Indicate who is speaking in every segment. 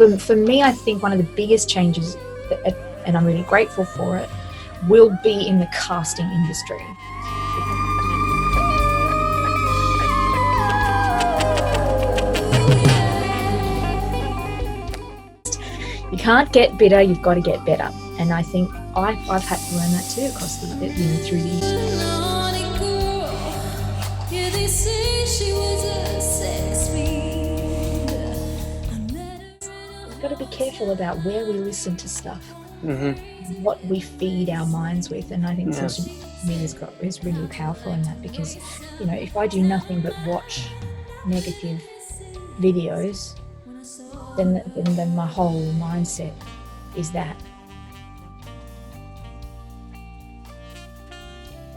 Speaker 1: for me, I think one of the biggest changes, and I'm really grateful for it, will be in the casting industry. You can't get bitter, you've got to get better. And I think I've had to learn that too across through the years. We've got to be careful about where we listen to stuff, what we feed our minds with. And I think social media is really powerful in that, because, you know, if I do nothing but watch negative videos, then my whole mindset is that.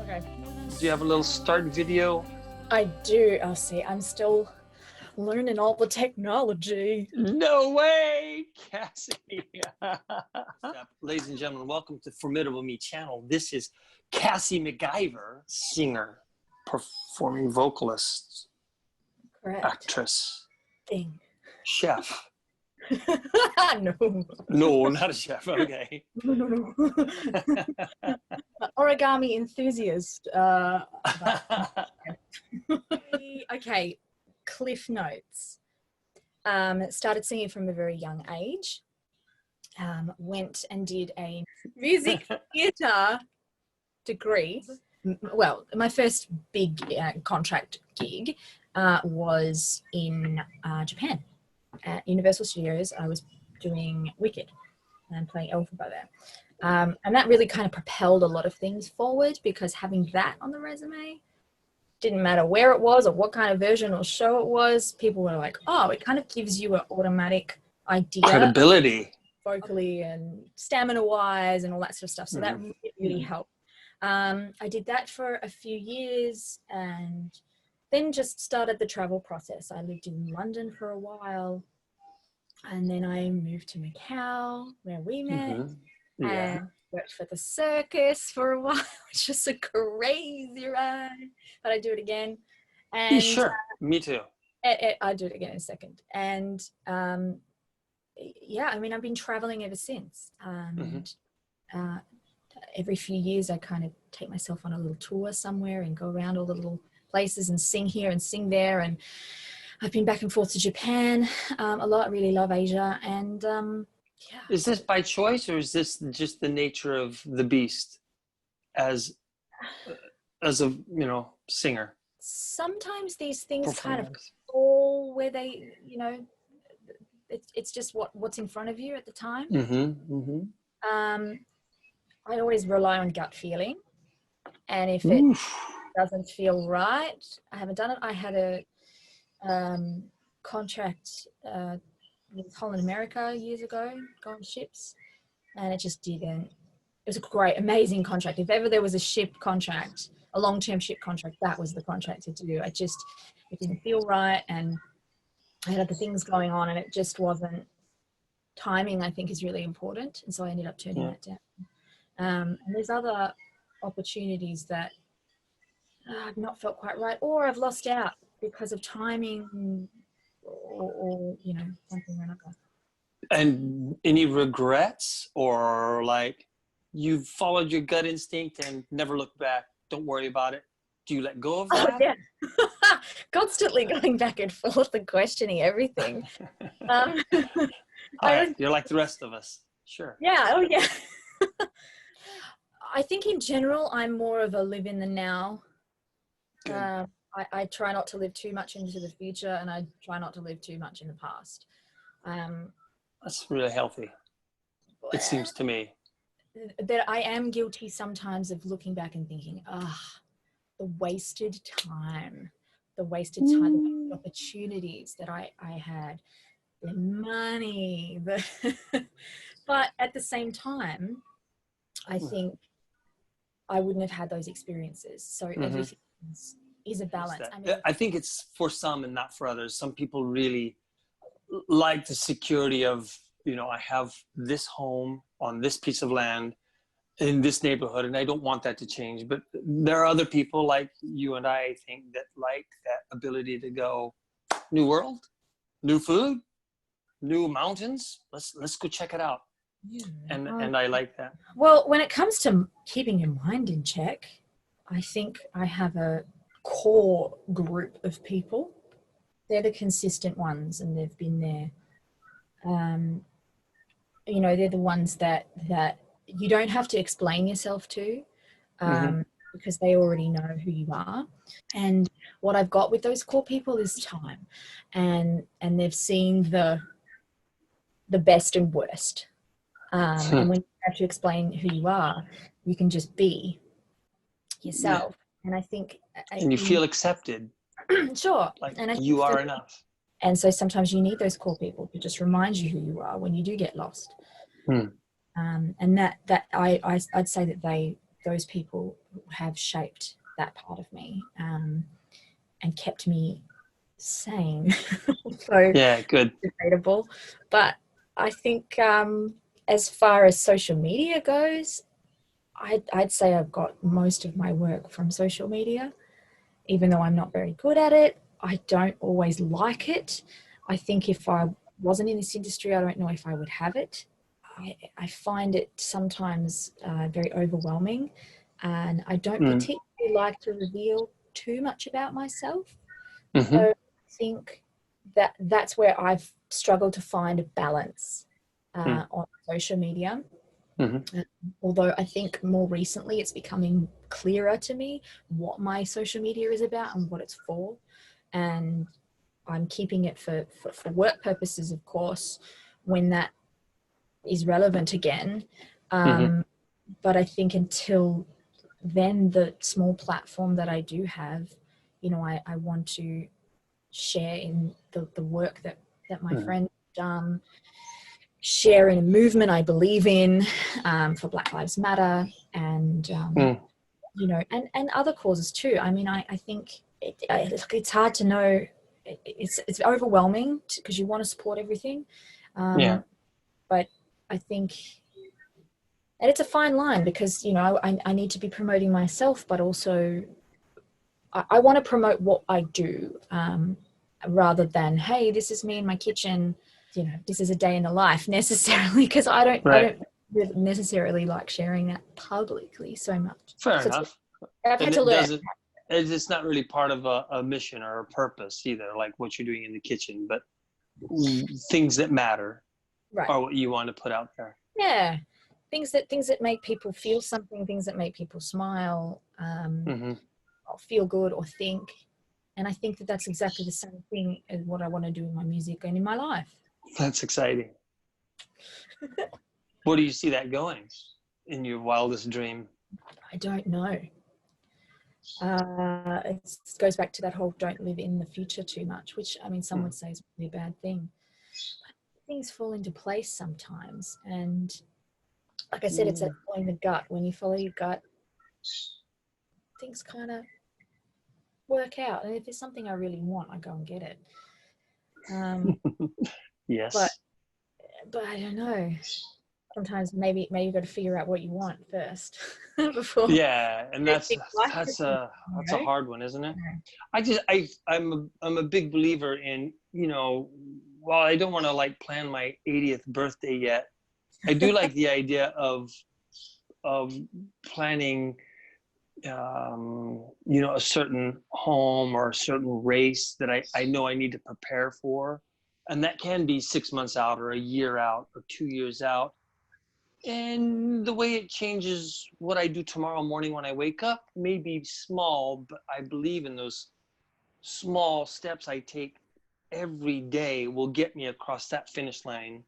Speaker 1: Okay.
Speaker 2: Do you have a little start video?
Speaker 1: I do. I'll see. I'm still learning all the technology.
Speaker 2: No way, Cassie. Ladies and gentlemen, welcome to Formidable Me channel. This is Cassie MacGyver, singer, performing vocalist,
Speaker 1: Correct.
Speaker 2: actress,
Speaker 1: Thing.
Speaker 2: chef.
Speaker 1: No.
Speaker 2: No, not a chef. Okay.
Speaker 1: No. Origami enthusiast. Okay. Cliff notes. Started singing from a very young age. Went and did a music theatre degree. Well, my first big contract gig was in Japan. At Universal Studios. I was doing Wicked and playing Elphaba there. And that really kind of propelled a lot of things forward, because having that on the resume, didn't matter where it was or what kind of version or show it was, people were like, oh, it kind of gives you an automatic idea.
Speaker 2: Credibility.
Speaker 1: Vocally and stamina-wise and all that sort of stuff. So that really helped. I did that for a few years and then just started the travel process. I lived in London for a while, and then I moved to Macau, where we met, and worked for the circus for a while, which was a crazy ride, but I'd do it again. And
Speaker 2: sure, me too.
Speaker 1: I'd do it again in a second. And yeah, I mean, I've been traveling ever since. And every few years, I kind of take myself on a little tour somewhere and go around all the little places and sing here and sing there. And I've been back and forth to Japan a lot. I really love Asia. And yeah.
Speaker 2: Is this by choice, or is this just the nature of the beast as a singer?
Speaker 1: Sometimes these things kind of fall where they, it's just what's in front of you at the time. I always rely on gut feeling, and if it doesn't feel right, I haven't done it. I had a contract with Holland America years ago, going ships, and it just didn't. It was a great, amazing contract. If ever there was a ship contract, a long-term ship contract, that was the contract to do. It didn't feel right, and I had other things going on, and it just wasn't. Timing, I think, is really important, and so I ended up turning that down. And there's other opportunities that I've not felt quite right, or I've lost out because of timing, or something or another.
Speaker 2: And any regrets, or like you've followed your gut instinct and never looked back? Don't worry about it. Do you let go of that?
Speaker 1: Oh, yeah. Constantly going back and forth and questioning everything.
Speaker 2: You're like the rest of us. Sure.
Speaker 1: Yeah. Oh, yeah. I think in general, I'm more of a live in the now. I try not to live too much into the future, and I try not to live too much in the past.
Speaker 2: That's really healthy, it seems to me.
Speaker 1: That I am guilty sometimes of looking back and thinking, the wasted time, the opportunities that I had, the money, but at the same time, I think I wouldn't have had those experiences. So everything is a balance.
Speaker 2: I think it's for some and not for others. Some people really like the security of, I have this home on this piece of land in this neighborhood, and I don't want that to change. But there are other people like you and I think that like that ability to go, new world, new food, new mountains. Let's go check it out.
Speaker 1: Yeah.
Speaker 2: And I like that.
Speaker 1: Well, when it comes to keeping your mind in check, I think I have a core group of people. They're the consistent ones, and they've been there. You know, they're the ones that you don't have to explain yourself to, because they already know who you are. And what I've got with those core people is time, and they've seen the best and worst. And when you have to explain who you are, you can just be yourself. And I think,
Speaker 2: and you feel accepted.
Speaker 1: Sure.
Speaker 2: Like
Speaker 1: and I think
Speaker 2: you are enough.
Speaker 1: And so sometimes you need those core people to just remind you who you are when you do get lost. And that I'd say that those people have shaped that part of me, and kept me sane. So
Speaker 2: yeah, good.
Speaker 1: Debatable. But I think as far as social media goes, I'd say I've got most of my work from social media, even though I'm not very good at it. I don't always like it. I think if I wasn't in this industry, I don't know if I would have it. I find it sometimes very overwhelming, and I don't particularly like to reveal too much about myself. So I think that's where I've struggled to find a balance on social media. Although I think more recently it's becoming clearer to me what my social media is about and what it's for. And I'm keeping it for work purposes, of course, when that is relevant again. But I think until then, the small platform that I do have, you know, I want to share in the work that my friends have done, share in a movement I believe in, for Black Lives Matter, and you know, and other causes too. I mean, I think it's hard to know. It's overwhelming because you want to support everything, but I think, and it's a fine line, because, you know, I need to be promoting myself, but also I want to promote what I do, rather than, hey, this is me in my kitchen, you know, this is a day in the life, necessarily, because I don't necessarily like sharing that publicly so much.
Speaker 2: Fair enough.
Speaker 1: I've had to learn.
Speaker 2: It's not really part of a mission or a purpose either, like what you're doing in the kitchen, but things that matter are what you want to put out there.
Speaker 1: Yeah. Things that make people feel something, things that make people smile, or feel good or think. And I think that that's exactly the same thing as what I want to do in my music and in my life.
Speaker 2: That's exciting. Where do you see that going in your wildest dream?
Speaker 1: I don't know. It goes back to that whole don't live in the future too much, which, I mean, some would say is really a bad thing. But things fall into place sometimes. And like I said, it's that following the gut. When you follow your gut, things kind of work out. And if there's something I really want, I go and get it.
Speaker 2: Yes.
Speaker 1: But I don't know. Sometimes maybe you've got to figure out what you want first before.
Speaker 2: Yeah, and that's a hard one, isn't it? I'm a big believer in, you know, while I don't want to like plan my 80th birthday yet, I do like the idea of planning, you know, a certain home or a certain race that I know I need to prepare for. And that can be 6 months out or a year out or 2 years out. And the way it changes what I do tomorrow morning when I wake up may be small, but I believe in those small steps I take every day will get me across that finish line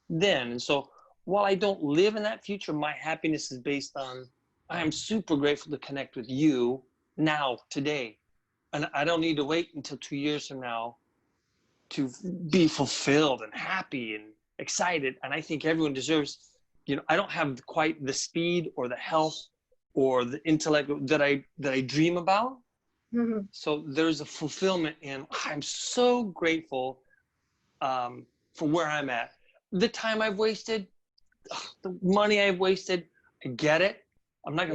Speaker 2: then. And so while I don't live in that future, my happiness is based on, I am super grateful to connect with you now, today. And I don't need to wait until 2 years from now to be fulfilled and happy and excited. And I think everyone deserves, you know, I don't have quite the speed or the health or the intellect that I dream about. So there's a fulfillment in, I'm so grateful for where I'm at. The time I've wasted, the money I've wasted, I get it. I'm not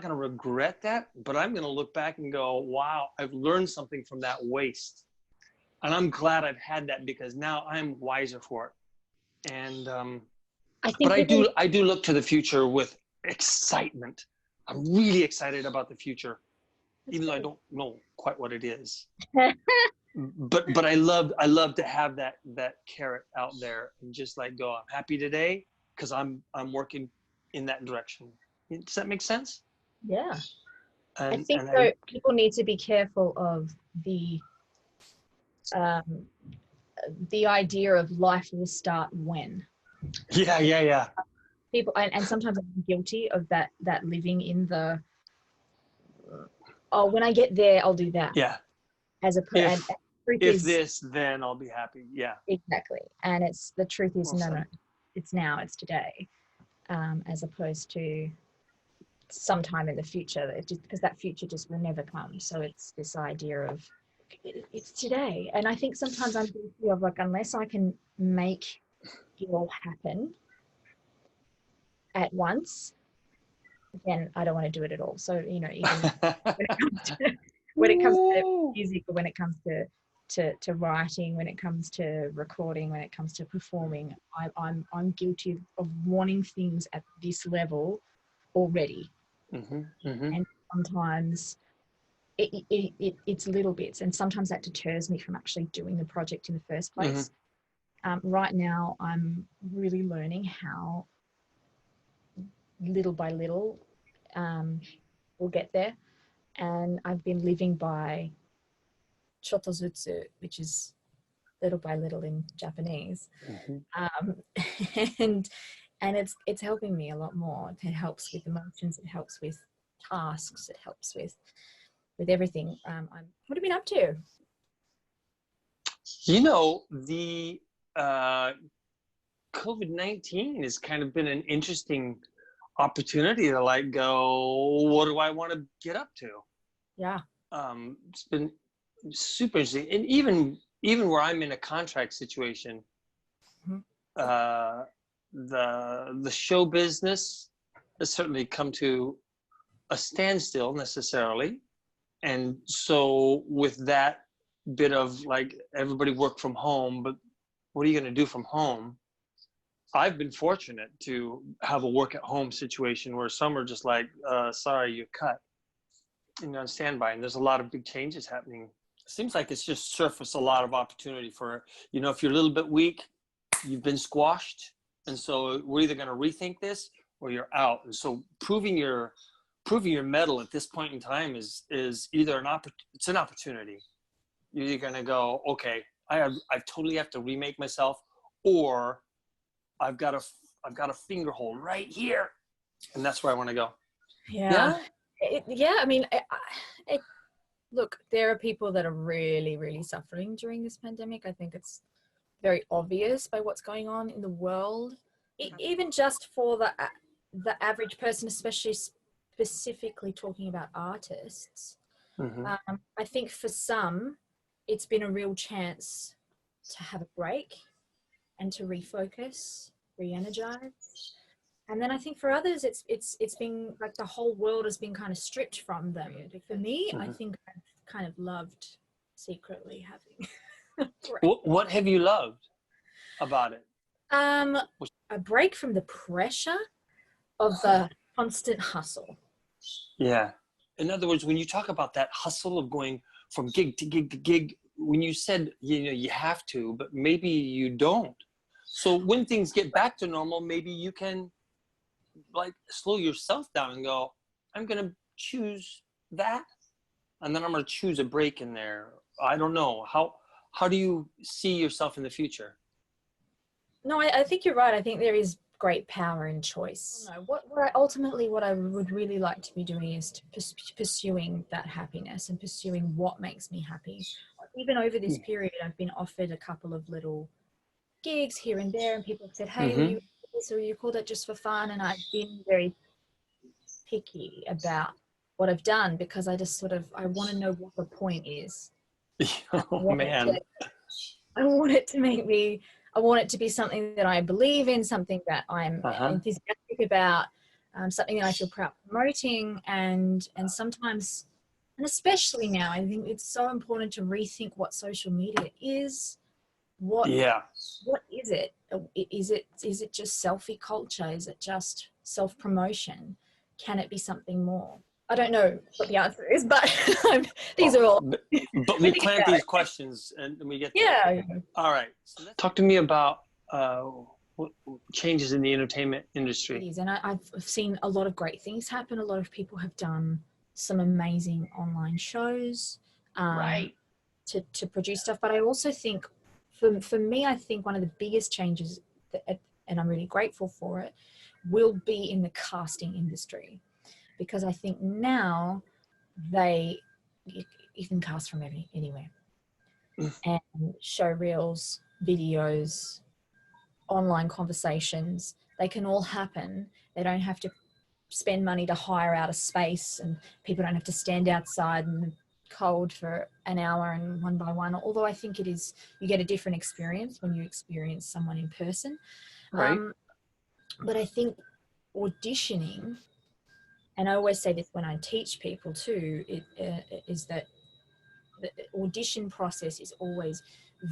Speaker 2: gonna regret that, but I'm gonna look back and go, wow, I've learned something from that waste. And I'm glad I've had that, because now I'm wiser for it. And
Speaker 1: I think
Speaker 2: but I do look to the future with excitement. I'm really excited about the future, even though I don't know quite what it is. But I love to have that carrot out there and just like go, I'm happy today because I'm working in that direction. Does that make sense?
Speaker 1: Yeah. I
Speaker 2: And
Speaker 1: think so. People need to be careful of um, the idea of life will start when.
Speaker 2: yeah.
Speaker 1: People, and sometimes I'm guilty of that living in the, oh, when I get there, I'll do that.
Speaker 2: Yeah.
Speaker 1: As a and truth
Speaker 2: if
Speaker 1: is,
Speaker 2: this, then I'll be happy. Yeah.
Speaker 1: Exactly. And it's the truth is
Speaker 2: Well
Speaker 1: no, it's now, it's today, as opposed to sometime in the future. It just, because that future just will never come. So it's this idea of it's today. And I think sometimes I'm guilty of like, unless I can make it all happen at once, then I don't want to do it at all. So, you know, even when it comes to music, or when it comes to writing, when it comes to recording, when it comes to performing, I'm guilty of wanting things at this level already. And sometimes it's little bits, and sometimes that deters me from actually doing the project in the first place. Right now, I'm really learning how little by little we'll get there. And I've been living by chotozutsu, which is little by little in Japanese. And it's helping me a lot more. It helps with emotions, it helps with tasks, it helps with everything. What have you been up to?
Speaker 2: You know, the COVID-19 has kind of been an interesting opportunity to like go, what do I want to get up to?
Speaker 1: Yeah.
Speaker 2: It's been super interesting. And even where I'm in a contract situation, the show business has certainly come to a standstill necessarily. And so with that bit of like everybody work from home, but what are you going to do from home? I've been fortunate to have a work at home situation where some are just like, sorry, you're cut. And you're on standby. And there's a lot of big changes happening. It seems like it's just surfaced a lot of opportunity for, you know, if you're a little bit weak, you've been squashed. And so we're either going to rethink this or you're out. And so proving your mettle at this point in time is either it's an opportunity. You're either going to go, okay, I totally have to remake myself, or I've got a finger hole right here, and that's where I want to go.
Speaker 1: Yeah. I mean, look, there are people that are really, really suffering during this pandemic. I think it's very obvious by what's going on in the world. Even just for the average person, especially specifically talking about artists. I think for some, it's been a real chance to have a break and to refocus, re-energize. And then I think for others, it's been like the whole world has been kind of stripped from them. For me, I think I've kind of loved secretly having a break.
Speaker 2: What have you loved about it?
Speaker 1: A break from the pressure of the constant hustle.
Speaker 2: Yeah. In other words, when you talk about that hustle of going from gig to gig to gig, when you said, you know, you have to, but maybe you don't. So when things get back to normal, maybe you can like slow yourself down and go, I'm going to choose that. And then I'm going to choose a break in there. I don't know. How do you see yourself in the future?
Speaker 1: No, I think you're right. I think there is great power in choice. No, what I would really like to be doing is to pursuing that happiness and pursuing what makes me happy. Even over this period, I've been offered a couple of little gigs here and there, and people have said, hey, will you do this, or you call that just for fun? And I've been very picky about what I've done, because I just I want to know what the point is.
Speaker 2: Man.
Speaker 1: I want it to make me, I want it to be something that I believe in, something that I'm enthusiastic about, something that I feel proud promoting. And sometimes And especially now, I think it's so important to rethink what social media is. What
Speaker 2: Yeah.
Speaker 1: what is it? Is it just selfie culture? Is it just self-promotion? Can it be something more? I don't know what the answer is, but these
Speaker 2: Well,
Speaker 1: are all
Speaker 2: but
Speaker 1: we
Speaker 2: we'll
Speaker 1: think
Speaker 2: plant
Speaker 1: about
Speaker 2: these
Speaker 1: it.
Speaker 2: questions and we get there.
Speaker 1: Yeah.
Speaker 2: All right. So talk to me about what changes in the entertainment
Speaker 1: It
Speaker 2: industry.
Speaker 1: is, and I've seen a lot of great things happen. A lot of people have done some amazing online shows
Speaker 2: Right.
Speaker 1: to produce stuff. But I also think, for me, I think one of the biggest changes, that, and I'm really grateful for it, will be in the casting industry, because I think now they you can cast from anywhere, and show reels, videos, online conversations, they can all happen. They don't have to spend money to hire out a space, and people don't have to stand outside in the cold for an hour and one by one. Although I think it is, you get a different experience when you experience someone in person.
Speaker 2: Right.
Speaker 1: But I think auditioning, and I always say this when I teach people too, is that the audition process is always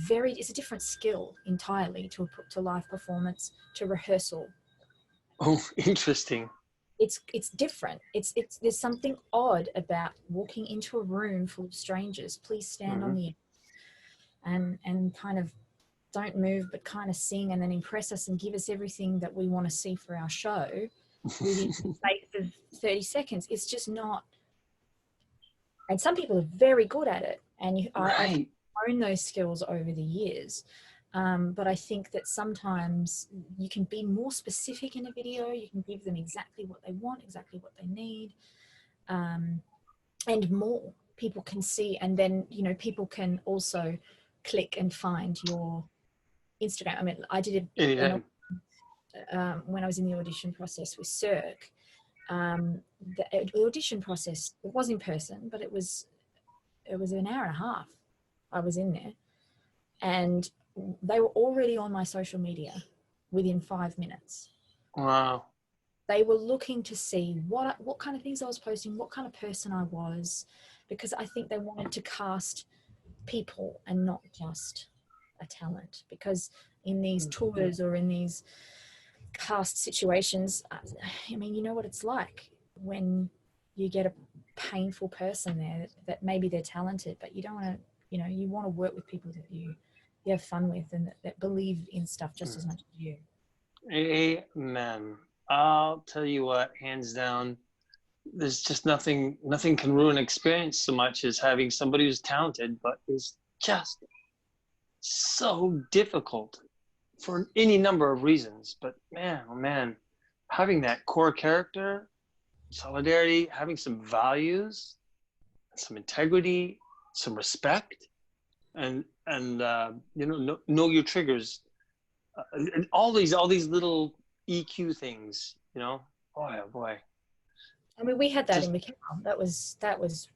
Speaker 1: it's a different skill entirely to live performance, to rehearsal.
Speaker 2: Oh, interesting.
Speaker 1: It's different. It's there's something odd about walking into a room full of strangers. Please stand on
Speaker 2: Mm-hmm.
Speaker 1: the and kind of don't move, but kind of sing and then impress us and give us everything that we want to see for our show within the space of 30 seconds. It's just not. And some people are very good at it, and I've
Speaker 2: Right.
Speaker 1: honed those skills over the years. But I think that sometimes you can be more specific in a video. You can give them exactly what they want, exactly what they need, and more. People can see, and then people can also click and find your Instagram. I mean, I did
Speaker 2: Anytime.
Speaker 1: when I was in the audition process with Cirque. The audition process, it was in person, but it was an hour and a half. I was in there, and they were already on my social media within 5 minutes.
Speaker 2: Wow.
Speaker 1: They were looking to see what kind of things I was posting, what kind of person I was, because I think they wanted to cast people and not just a talent. Because in these tours or in these cast situations, I mean, you know what it's like when you get a painful person there that maybe they're talented, but you don't want to, you want to work with people that you have fun with, and that believe in stuff just as much as you.
Speaker 2: Amen. I'll tell you what, hands down, there's just nothing can ruin experience so much as having somebody who's talented but is just so difficult for any number of reasons. But man, oh man, having that core character, solidarity, having some values, some integrity, some respect, and know your triggers, and all these little EQ things, boy, oh boy.
Speaker 1: I mean, we had that
Speaker 2: Just,
Speaker 1: in Macau. That was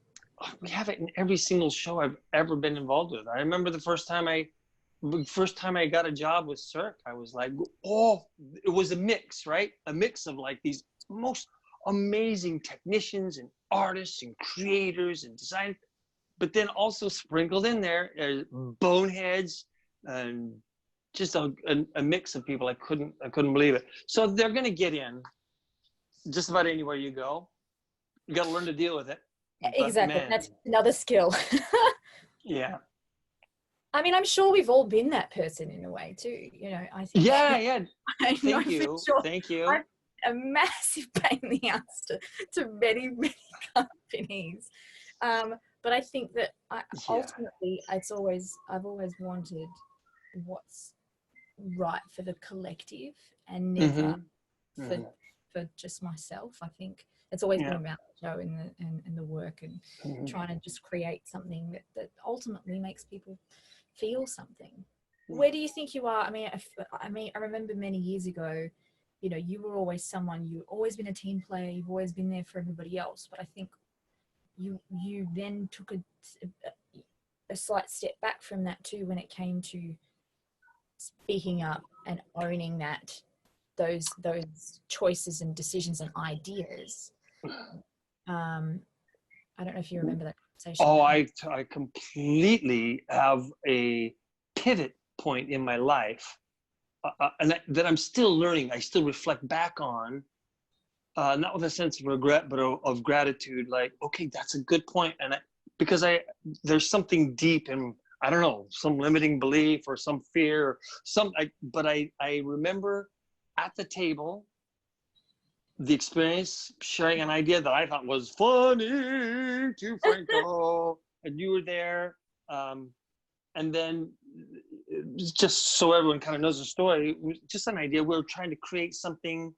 Speaker 2: we have it in every single show I've ever been involved with. I remember the first time I got a job with Cirque, I was like, oh, it was a mix, right? A mix of like these most amazing technicians and artists and creators and design, but then also sprinkled in there boneheads and just a mix of people. I couldn't believe it. So they're going to get in just about anywhere you go. You got to learn to deal with it.
Speaker 1: exactly. That's another skill.
Speaker 2: Yeah.
Speaker 1: I mean, I'm sure we've all been that person in a way too. I think.
Speaker 2: Yeah.
Speaker 1: I know
Speaker 2: Thank you.
Speaker 1: for sure.
Speaker 2: Thank you.
Speaker 1: I'm a massive pain in the ass to many companies. But I think that ultimately, I've always wanted what's right for the collective, and never for just myself. I think it's always been about the show and the work, and trying to just create something that ultimately makes people feel something. Where do you think you are? I mean, I remember many years ago, you were always someone, you've always been a team player, you've always been there for everybody else. But I think you then took a slight step back from that too, when it came to speaking up and owning those choices and decisions and ideas. I don't know if you remember that conversation.
Speaker 2: Oh, I completely have a pivot point in my life, that I'm still learning. I still reflect back on, not with a sense of regret, but of gratitude. Like, okay, that's a good point, and because there's something deep in, I don't know, some limiting belief or some fear, or but I remember at the table the experience, sharing an idea that I thought was funny to Franco, and you were there. And then, just so everyone kind of knows the story, just an idea. We're trying to create something,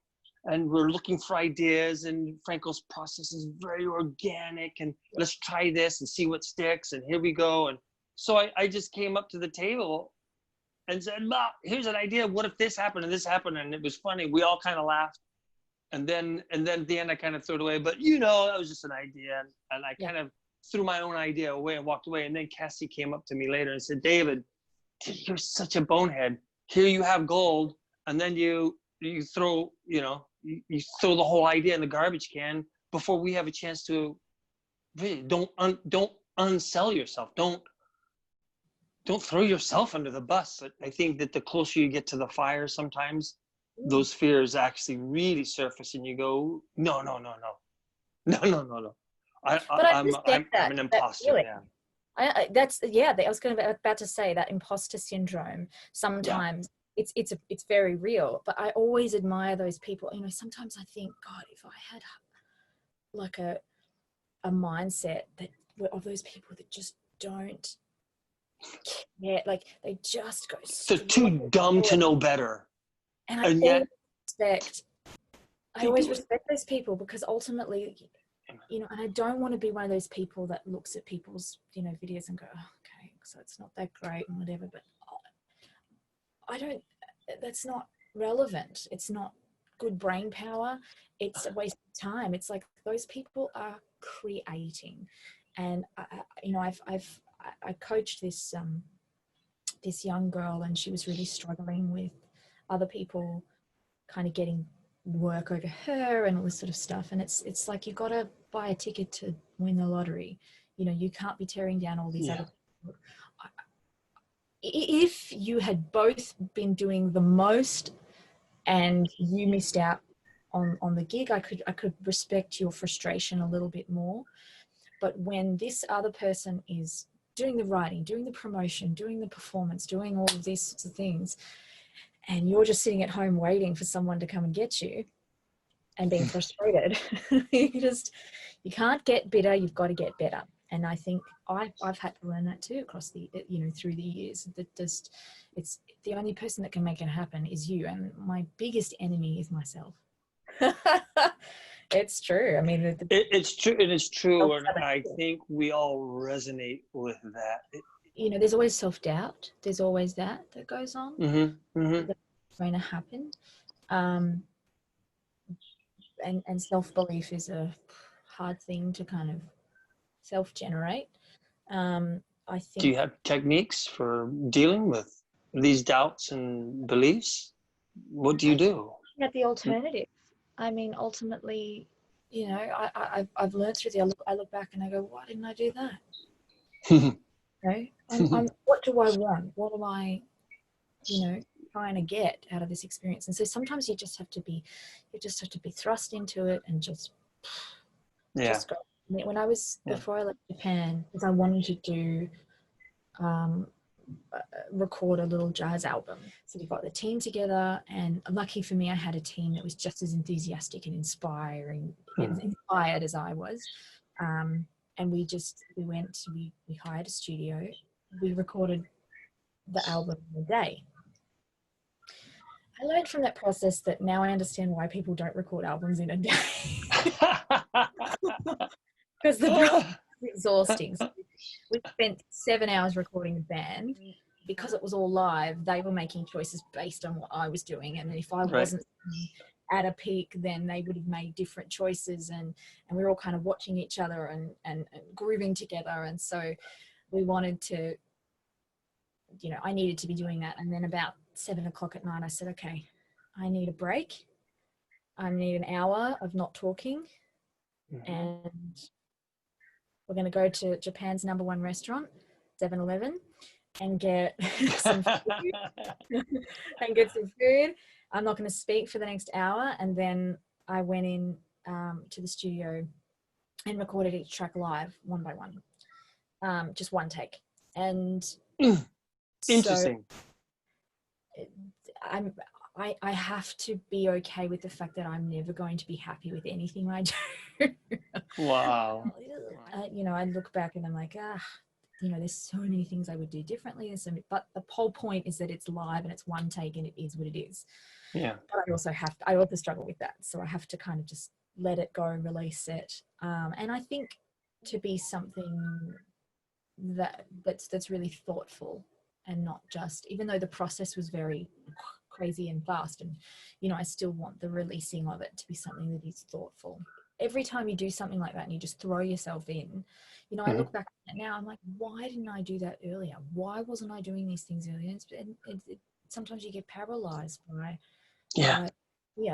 Speaker 2: and we're looking for ideas, and Franco's process is very organic, and let's try this and see what sticks, and here we go. And so I just came up to the table and said, "Ma, here's an idea. What if this happened and this happened?" And it was funny. We all kind of laughed. And then at the end, I kind of threw it away. But, that was just an idea. And I kind of threw my own idea away and walked away. And then Cassie came up to me later and said, David, you're such a bonehead. Here you have gold. And then you throw, you throw the whole idea in the garbage can before we have a chance to really don't unsell yourself. Don't throw yourself under the bus. I think that the closer you get to the fire, sometimes those fears actually really surface, and you go, no. I'm an imposter. Yeah.
Speaker 1: I was about to say that imposter syndrome. Sometimes it's very real, but I always admire those people. Sometimes I think, God, if I had like a mindset of those people that just don't care, like they just go.
Speaker 2: They're too dumb to know better.
Speaker 1: And yet, I always respect those people, because ultimately, and I don't want to be one of those people that looks at people's, videos and go, oh, okay, so it's not that great and whatever, but that's not relevant. It's not good brain power. It's a waste of time. It's like those people are creating. And, I coached this young girl, and she was really struggling with other people kind of getting work over her and all this sort of stuff. And it's like, you got to buy a ticket to win the lottery. You can't be tearing down all these other people. If you had both been doing the most and you missed out on the gig, I could respect your frustration a little bit more. But when this other person is doing the writing, doing the promotion, doing the performance, doing all of these sorts of things, and you're just sitting at home waiting for someone to come and get you and being frustrated, you can't get bitter. You've got to get better. And I think I've had to learn that too across through the years, that it's the only person that can make it happen is you. And my biggest enemy is myself. It's true. I mean,
Speaker 2: it's true. And it's true. And I think we all resonate with that.
Speaker 1: There's always self-doubt. There's always that goes on. That's going to happen. And self-belief is a hard thing to kind of self-generate. I think.
Speaker 2: Do you have techniques for dealing with these doubts and beliefs? What do you do?
Speaker 1: At the alternative. I mean, ultimately, I've learned through I look back and I go, why didn't I do that? What do I want? What am I, trying to get out of this experience? And so sometimes you just have to be thrust into it and just go. I mean, when I was, before I left Japan, because I wanted to do, record a little jazz album. So we got the team together, and lucky for me, I had a team that was just as enthusiastic and inspired as I was. And we hired a studio. We recorded the album in a day. I learned from that process that now I understand why people don't record albums in a day. Because the process is exhausting. So we spent 7 hours recording the band. Because it was all live, they were making choices based on what I was doing. And if I wasn't at a peak, then they would have made different choices. And we were all kind of watching each other and grooving together. And so we wanted to, I needed to be doing that. And then about 7 o'clock at night, I said, okay, I need a break. I need an hour of not talking. And we're going to go to Japan's #1 restaurant, 7-Eleven, and get some food. And get some food. I'm not going to speak for the next hour. And then I went in to the studio and recorded each track live, one by one, just one take. And
Speaker 2: Interesting.
Speaker 1: So I have to be okay with the fact that I'm never going to be happy with anything I do.
Speaker 2: Wow.
Speaker 1: You know, I look back and I'm like, you know, there's so many things I would do differently. But the whole point is that it's live and it's one take and it is what it is.
Speaker 2: Yeah.
Speaker 1: But I also struggle with that. So I have to kind of just let it go, release it. And I think to be something that's really thoughtful and not just, even though the process was very crazy and fast, and, you know, I still want the releasing of it to be something that is thoughtful. Every time you do something like that and you just throw yourself in, you know, I look back at it now, I'm like, why didn't I do that earlier? Why wasn't I doing these things earlier? And sometimes you get paralyzed by,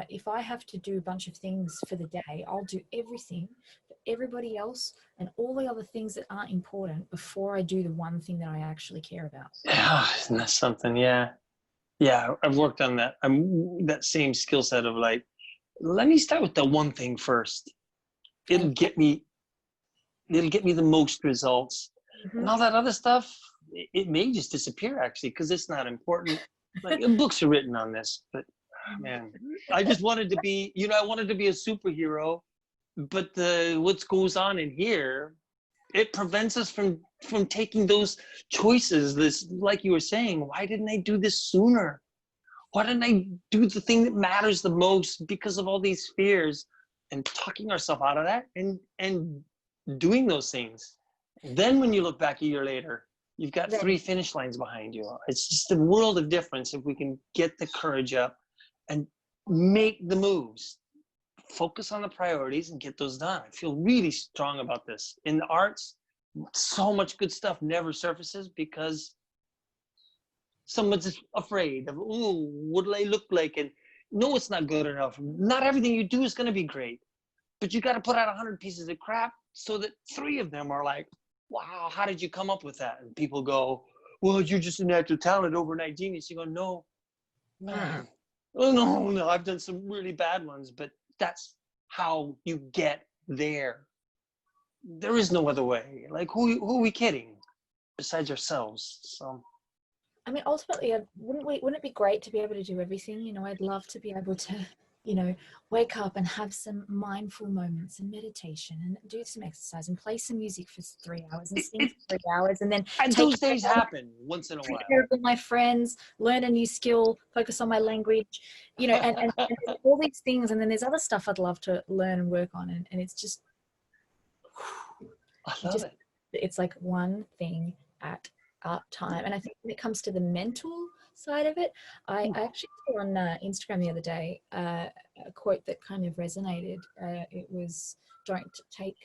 Speaker 1: if I have to do a bunch of things for the day, I'll do everything for everybody else and all the other things that aren't important before I do the one thing that I actually care about.
Speaker 2: Yeah, isn't that something? Yeah. Yeah, I've worked on that. That same skill set of like, let me start with the one thing first. It'll get me the most results. And all that other stuff, it may just disappear actually, because it's not important. Like, books are written on this, but man, I just wanted to be, you know, I wanted to be a superhero, but what goes on in here, it prevents us from taking those choices. This, like you were saying, why didn't I do this sooner? Why didn't I do the thing that matters the most because of all these fears? And talking ourselves out of that and doing those things. Then when you look back a year later, you've got 3 finish lines behind you. It's just a world of difference if we can get the courage up and make the moves. Focus on the priorities and get those done. I feel really strong about this. In the arts, so much good stuff never surfaces because someone's just afraid of, oh, what do I look like? And no, it's not good enough. Not everything you do is going to be great, but you got to put out 100 pieces of crap so that 3 of them are like, wow, how did you come up with that? And people go, well, you're just a natural talent, overnight genius. You go, no, man. Oh, no, I've done some really bad ones, but that's how you get there. There is no other way. Like, who are we kidding besides ourselves? So,
Speaker 1: I mean, ultimately, wouldn't it be great to be able to do everything? You know, I'd love to be able to, you know, wake up and have some mindful moments and meditation and do some exercise and play some music for 3 hours and sing for 3 hours and then
Speaker 2: those days happen once in a while.
Speaker 1: Take care of my friends, learn a new skill, focus on my language, you know, and all these things. And then there's other stuff I'd love to learn and work on. And it's just,
Speaker 2: I love it.
Speaker 1: It's like one thing at a time. And I think when it comes to the mental side of it, I actually saw on Instagram the other day a quote that kind of resonated. It was, don't take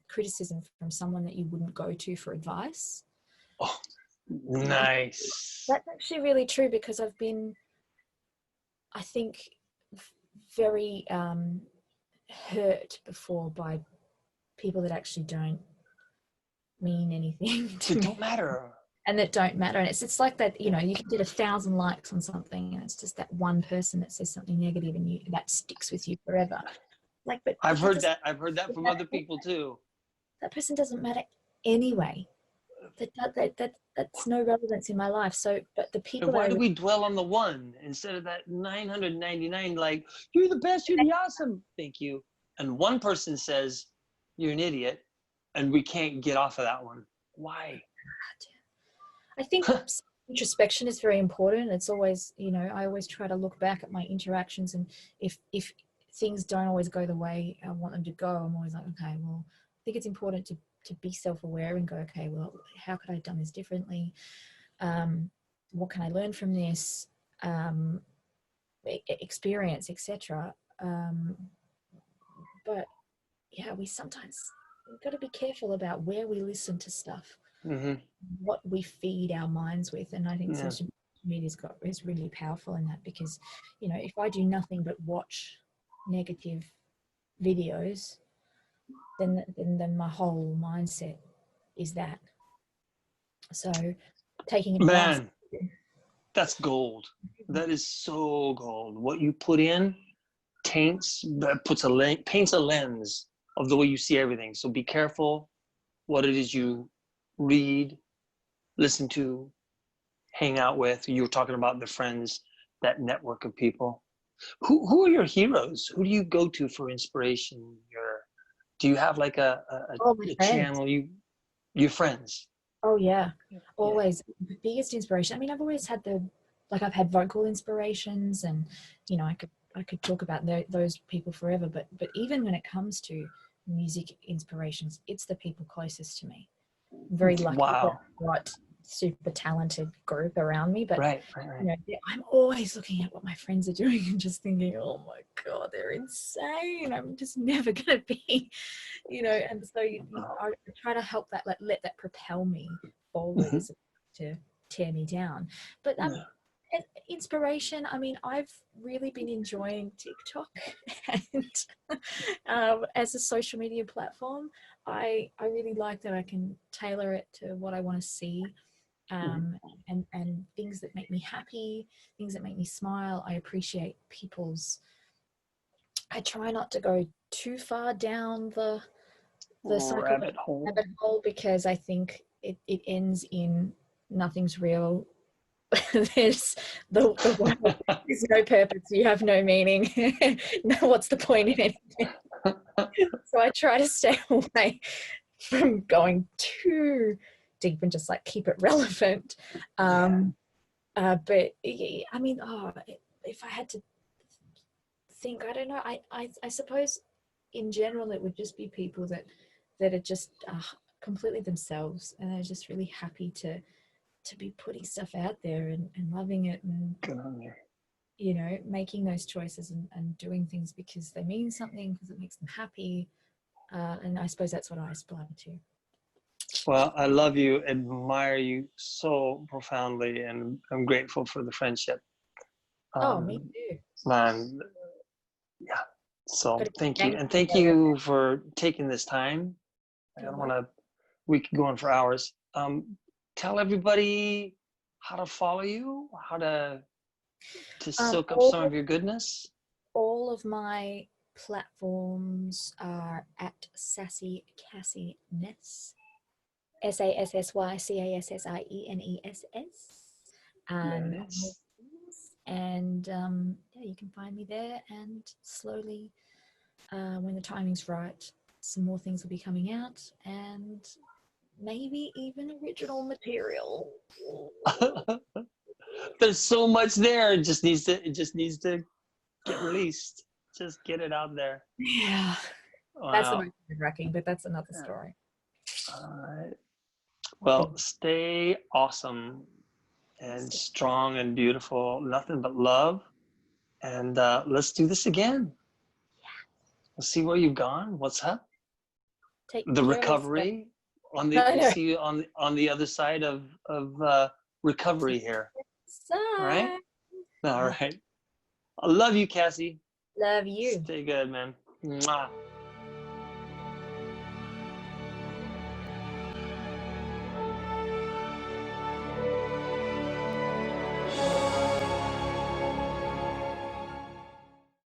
Speaker 1: criticism from someone that you wouldn't go to for advice.
Speaker 2: Oh, nice.
Speaker 1: That's actually really true, because I've been, I think, very hurt before by people that actually don't mean anything to me.
Speaker 2: Don't matter.
Speaker 1: And that don't matter. And it's like that, you know, you can get 1,000 likes on something and it's just that one person that says something negative and that sticks with you forever. Like, but
Speaker 2: I've heard that from other people too.
Speaker 1: That person doesn't matter anyway. That's no relevance in my life. So, but the people.
Speaker 2: And why do we dwell on the one instead of that 999? Like, you're the best, you're the awesome. Thank you. And one person says you're an idiot, and we can't get off of that one. Why?
Speaker 1: I think introspection is very important. It's always, you know, I always try to look back at my interactions, and if things don't always go the way I want them to go, I'm always like, okay, well, I think it's important to be self-aware and go, okay, well, how could I have done this differently? What can I learn from this? Experience, etc. But yeah, we've got to be careful about where we listen to stuff, what we feed our minds with. And I think social media is really powerful in that, because, you know, if I do nothing but watch negative videos, then my whole mindset is that. So taking advice.
Speaker 2: Man, that's gold. That is so gold. What you put in paints a lens of the way you see everything. So be careful what it is you read, listen to, hang out with. You were talking about the friends, that network of people. Who are your heroes? Who do you go to for inspiration? Do you have like a
Speaker 1: Friends.
Speaker 2: channel? Your friends.
Speaker 1: Oh yeah,
Speaker 2: Yeah.
Speaker 1: always biggest inspiration. I mean, I've always had I've had vocal inspirations, and I could talk about those people forever. But even when it comes to music inspirations, it's the people closest to me. I'm very lucky that
Speaker 2: Wow.
Speaker 1: I've got super talented group around me, but
Speaker 2: Right.
Speaker 1: I'm always looking at what my friends are doing and just thinking, oh my God, they're insane. I'm just never going to be, and so I try to help that, let that propel me forward as opposed to tear me down. But inspiration, I mean, I've really been enjoying TikTok and as a social media platform. I really like that I can tailor it to what I want to see, and things that make me happy, things that make me smile. I appreciate I try not to go too far down the so-called
Speaker 2: Rabbit hole.
Speaker 1: rabbit hole, because I think it ends in nothing's real. There's the world is no purpose. You have no meaning. No, what's the point in anything? So I try to stay away from going too deep and just like keep it relevant. But I mean, if I had to think, I don't know. I suppose in general it would just be people that are just completely themselves, and are just really happy to be putting stuff out there and loving it, and making those choices and doing things because they mean something, because it makes them happy. And I suppose that's what I aspire to.
Speaker 2: Well, I love you, admire you so profoundly, and I'm grateful for the friendship.
Speaker 1: Me too.
Speaker 2: Man, yeah. So thank you. And thank
Speaker 1: together.
Speaker 2: you for taking this time. I don't want to, we could go on for hours. Tell everybody how to follow you, how to soak up some of your goodness.
Speaker 1: All of my platforms are at Sassy Cassie Ness. SASSYCASSIENESS. And you can find me there, and slowly, when the timing's right, some more things will be coming out, and maybe even original material.
Speaker 2: There's so much there. It just needs to get released. Just get it out there.
Speaker 1: Yeah. Wow. That's the most nerve-wracking, but that's another story.
Speaker 2: All right. Well, stay awesome and strong and beautiful. Nothing but love. And let's do this again. Yeah. We'll see where you've gone. What's up? The recovery. We'll see you on the other side of recovery here. All right. All right. I love you, Cassie.
Speaker 1: Love you.
Speaker 2: Stay good, man. Mwah.